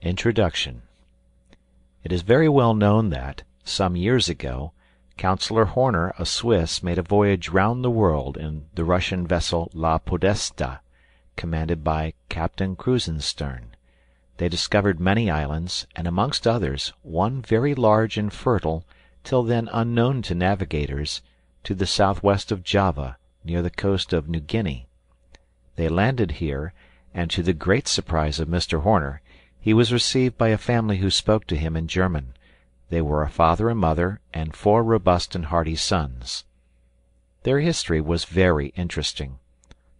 INTRODUCTION. It is very well known that, some years ago, Councillor Horner, a Swiss, made a voyage round the world in the Russian vessel La Podesta, commanded by Captain Krusenstern. They discovered many islands, and amongst others, one very large and fertile, till then unknown to navigators, to the southwest of Java, near the coast of New Guinea. They landed here, and to the great surprise of Mr. Horner, he was received by a family who spoke to him in German. They were a father and mother, and 4 robust and hearty sons. Their history was very interesting.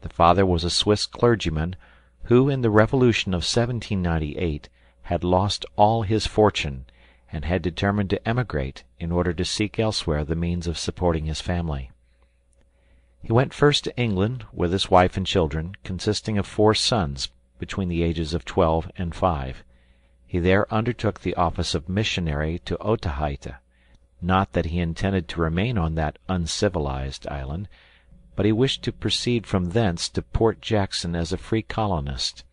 The father was a Swiss clergyman, who in the Revolution of 1798 had lost all his fortune, and had determined to emigrate in order to seek elsewhere the means of supporting his family. He went first to England with his wife and children, consisting of 4 sons between the ages of 12 and 5. He there undertook the office of missionary to Otaheite. Not that he intended to remain on that uncivilized island, but he wished to proceed from thence to Port Jackson as a free colonist.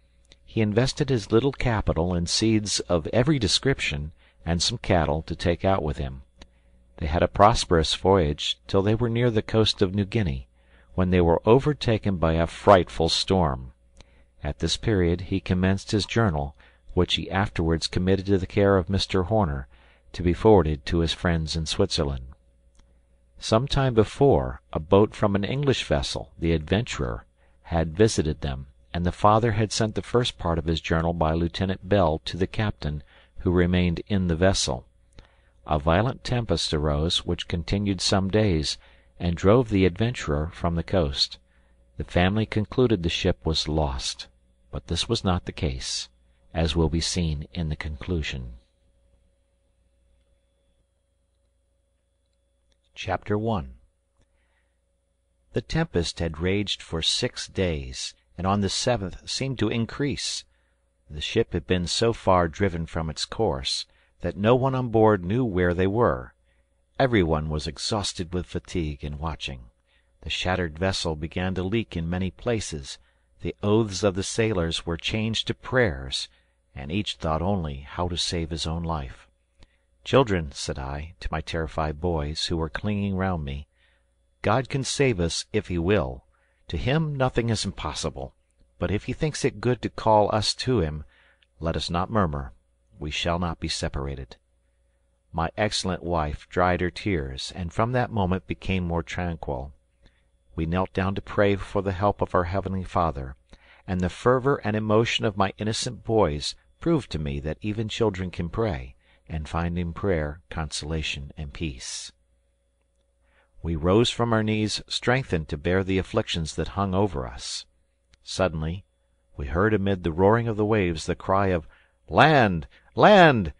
He invested his little capital in seeds of every description, and some cattle to take out with him. They had a prosperous voyage till they were near the coast of New Guinea, when they were overtaken by a frightful storm. At this period he commenced his journal, which he afterwards committed to the care of Mr. Horner, to be forwarded to his friends in Switzerland. Some time before, a boat from an English vessel, the Adventurer, had visited them, and the father had sent the first part of his journal by Lieutenant Bell to the captain, who remained in the vessel. A violent tempest arose, which continued some days, and drove the Adventurer from the coast. The family concluded the ship was lost, but this was not the case, as will be seen in the conclusion. Chapter 1. The tempest had raged for 6 days, and on the 7th seemed to increase. The ship had been so far driven from its course that no one on board knew where they were. Every one was exhausted with fatigue and watching. The shattered vessel began to leak in many places. The oaths of the sailors were changed to prayers, and each thought only how to save his own life. "Children," said I, to my terrified boys, who were clinging round me, "God can save us if he will. To him nothing is impossible. But if he thinks it good to call us to him, let us not murmur. We shall not be separated." My excellent wife dried her tears, and from that moment became more tranquil. We knelt down to pray for the help of our Heavenly Father, and the fervor and emotion of my innocent boys proved to me that even children can pray, and find in prayer consolation and peace. We rose from our knees strengthened to bear the afflictions that hung over us. Suddenly we heard amid the roaring of the waves the cry of "Land! Land!"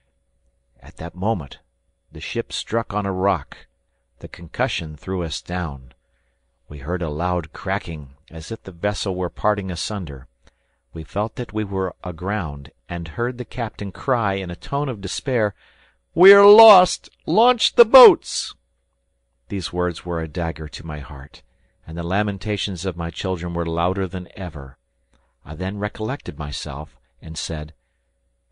At that moment the ship struck on a rock. The concussion threw us down. We heard a loud cracking, as if the vessel were parting asunder. We felt that we were aground, and heard the captain cry in a tone of despair, "We are lost! Launch the boats!" These words were a dagger to my heart, and the lamentations of my children were louder than ever. I then recollected myself, and said,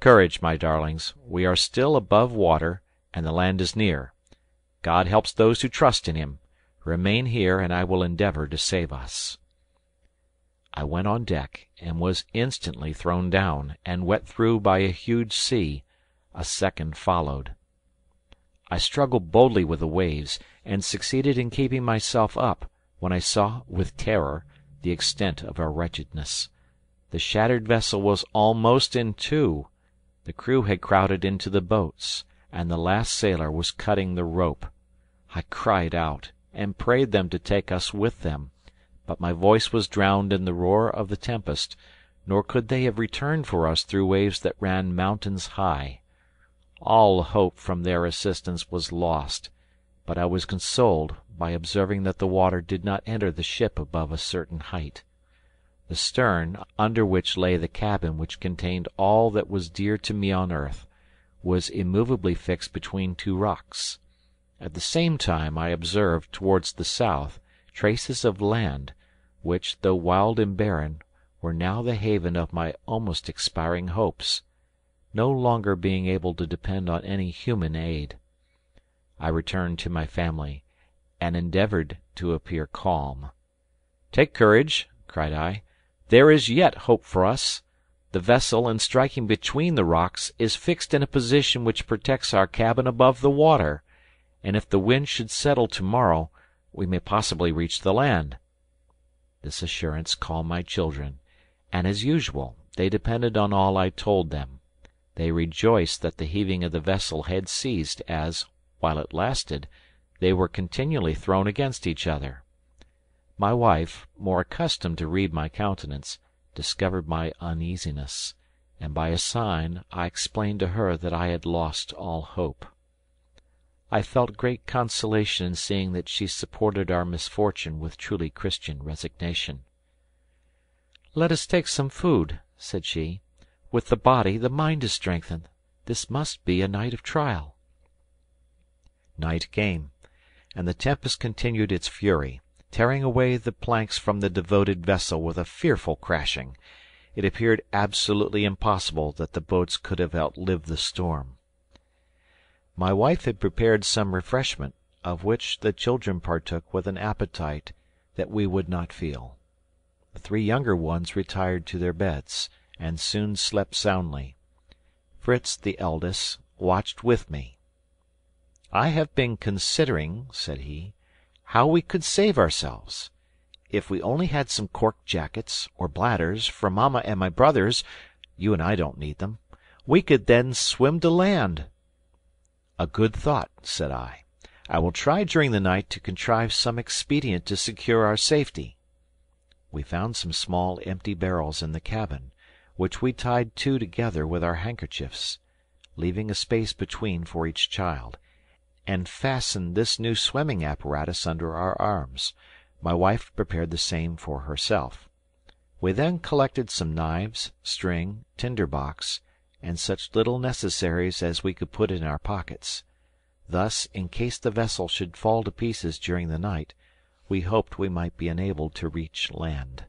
"Courage, my darlings, we are still above water, and the land is near. God helps those who trust in him. Remain here, and I will endeavor to save us." I went on deck, and was instantly thrown down, and wet through by a huge sea. A second followed. I struggled boldly with the waves, and succeeded in keeping myself up, when I saw, with terror, the extent of our wretchedness. The shattered vessel was almost in 2. The crew had crowded into the boats, and the last sailor was cutting the rope. I cried out, and prayed them to take us with them, but my voice was drowned in the roar of the tempest, nor could they have returned for us through waves that ran mountains high. All hope from their assistance was lost, but I was consoled by observing that the water did not enter the ship above a certain height. The stern, under which lay the cabin which contained all that was dear to me on earth, was immovably fixed between 2 rocks. At the same time I observed, towards the south, traces of land, which, though wild and barren, were now the haven of my almost expiring hopes. no longer being able to depend on any human aid. I returned to my family, and endeavoured to appear calm. "Take courage," cried I. "There is yet hope for us. The vessel, in striking between the rocks, is fixed in a position which protects our cabin above the water, and if the wind should settle to-morrow, we may possibly reach the land." This assurance calmed my children, and, as usual, they depended on all I told them. They rejoiced that the heaving of the vessel had ceased, as, while it lasted, they were continually thrown against each other. My wife, more accustomed to read my countenance, discovered my uneasiness, and by a sign I explained to her that I had lost all hope. I felt great consolation in seeing that she supported our misfortune with truly Christian resignation. "Let us take some food," said she. "With the body the mind is strengthened. This must be a night of trial." Night came, and the tempest continued its fury, tearing away the planks from the devoted vessel with a fearful crashing. It appeared absolutely impossible that the boats could have outlived the storm. My wife had prepared some refreshment, of which the children partook with an appetite that we would not feel. The 3 younger ones retired to their beds, and soon slept soundly. Fritz, the eldest, watched with me. "I have been considering," said he, "how we could save ourselves. If we only had some cork jackets, or bladders, for mamma and my brothers (you and I don't need them), we could then swim to land." "A good thought," said I. "I will try during the night to contrive some expedient to secure our safety." We found some small empty barrels in the cabin, which we tied 2 together with our handkerchiefs, leaving a space between for each child, and fastened this new swimming apparatus under our arms. My wife prepared the same for herself. We then collected some knives, string, tinder box, and such little necessaries as we could put in our pockets. Thus, in case the vessel should fall to pieces during the night, we hoped we might be enabled to reach land.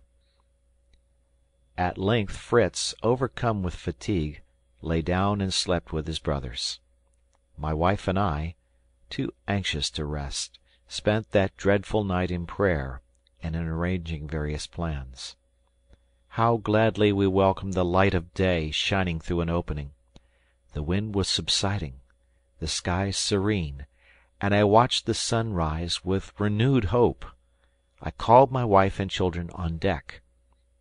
At length Fritz, overcome with fatigue, lay down and slept with his brothers. My wife and I, too anxious to rest, spent that dreadful night in prayer and in arranging various plans. How gladly we welcomed the light of day shining through an opening! The wind was subsiding, the sky serene, and I watched the sun rise with renewed hope. I called my wife and children on deck.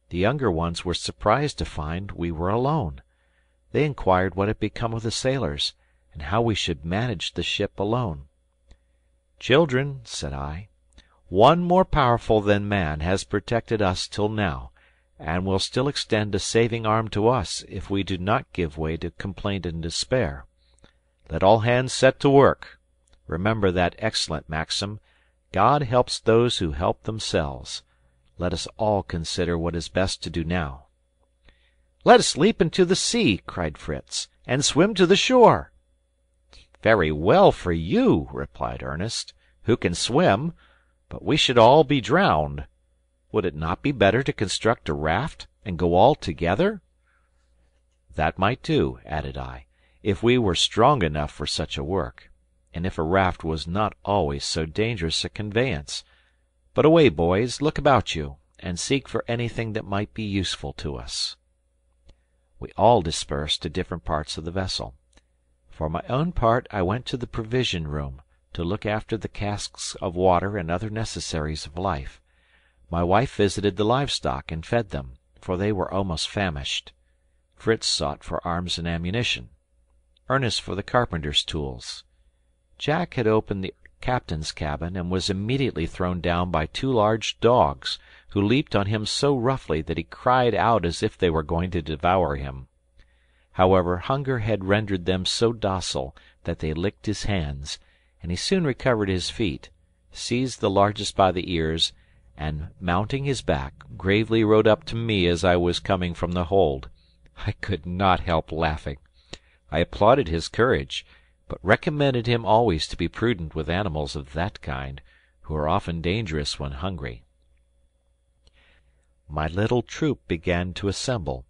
The younger ones were surprised to find we were alone. They inquired what had become of the sailors, and how we should manage the ship alone. "Children," said I, "one more powerful than man has protected us till now, and will still extend a saving arm to us if we do not give way to complaint and despair. Let all hands set to work. Remember that excellent maxim, 'God helps those who help themselves.' Let us all consider what is best to do now." "Let us leap into the sea," cried Fritz, "and swim to the shore." "Very well for you," replied Ernest, "who can swim, but we should all be drowned. Would it not be better to construct a raft, and go all together?" "That might do," added I, "if we were strong enough for such a work, and if a raft was not always so dangerous a conveyance. But away, boys, look about you, and seek for anything that might be useful to us." We all dispersed to different parts of the vessel. For my own part I went to the provision room, to look after the casks of water and other necessaries of life. My wife visited the livestock and fed them, for they were almost famished. Fritz sought for arms and ammunition. Ernest for the carpenter's tools. Jack had opened the captain's cabin, and was immediately thrown down by 2 large dogs, who leaped on him so roughly that he cried out as if they were going to devour him. However, hunger had rendered them so docile that they licked his hands, and he soon recovered his feet, seized the largest by the ears, and, mounting his back, gravely rode up to me as I was coming from the hold. I could not help laughing. I applauded his courage, but recommended him always to be prudent with animals of that kind, who are often dangerous when hungry. My little troop began to assemble,